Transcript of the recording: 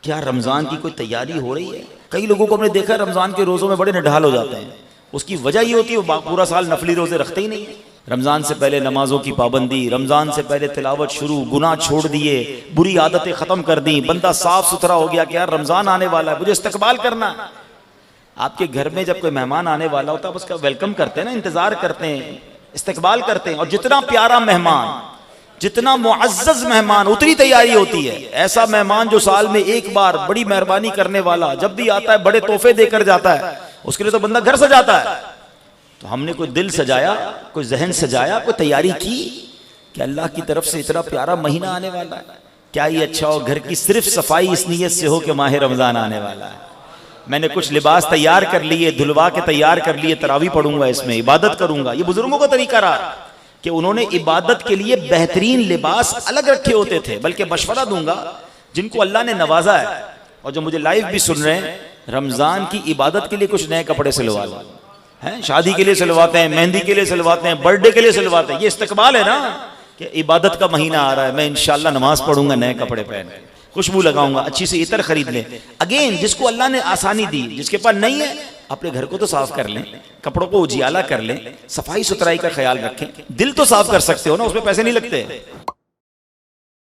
क्या रमज़ान की कोई तैयारी हो रही है? कई लोगों को हमने देखा रमज़ान के रोज़ों में बड़े निढाल हो जाते हैं। उसकी वजह ये होती है वो पूरा साल नफली रोज़े रखते ही नहीं है। रमज़ान से पहले नमाजों की पाबंदी, रमज़ान से पहले तिलावत शुरू, गुनाह छोड़ दिए, बुरी आदतें ख़त्म कर दी, बंदा साफ सुथरा हो गया कि यार रमज़ान आने वाला है, मुझे इस्तकबाल करना है। आपके घर में जब कोई मेहमान आने वाला होता है उसका वेलकम करते हैं ना, इंतज़ार करते हैं, इस्तकबाल करते हैं। और जितना प्यारा मेहमान, जितना मुअज़्ज़ज़ मेहमान, उतनी तैयारी होती है। ऐसा मेहमान जो साल में एक बार बड़ी मेहरबानी करने वाला जब भी आता है बड़े तोहफे देकर जाता है, उसके लिए तो बंदा घर सजाता है। तो हमने कोई दिल सजाया, कोई जहन सजाया, कोई तैयारी की कि अल्लाह की तरफ से इतना प्यारा महीना आने वाला है, क्या ये अच्छा हो घर की सिर्फ सफाई इस नीयत से हो कि माह रमज़ान आने वाला है। मैंने कुछ लिबास तैयार कर लिए, धुलवा के तैयार कर लिए, तरावी पढ़ूंगा, इसमें इबादत करूंगा। ये बुजुर्गों का तरीका रहा कि उन्होंने इबादत के लिए बेहतरीन लिबास अलग रखे होते थे। बल्कि मशवरा दूंगा जिनको अल्लाह ने नवाजा है और जो मुझे लाइव भी सुन रहे हैं, रमजान की इबादत के लिए कुछ नए कपड़े सिलवा लो। हैं शादी के लिए सिलवाते हैं, मेहंदी के लिए सिलवाते हैं, बर्थडे के लिए सिलवाते हैं। ये इस्तकबाल है ना कि इबादत का महीना आ रहा है, मैं इंशाल्लाह नमाज पढ़ूंगा, नए कपड़े पहन, खुशबू लगाऊंगा, अच्छी से इतर खरीद ले। अगेन जिसको अल्लाह ने आसानी दी, जिसके पास नहीं है अपने घर को तो साफ कर लें, कपड़ों को उजियाला कर लें, सफाई सुथराई का ख्याल रखें। दिल तो साफ कर सकते हो ना, उसमें पैसे नहीं लगते।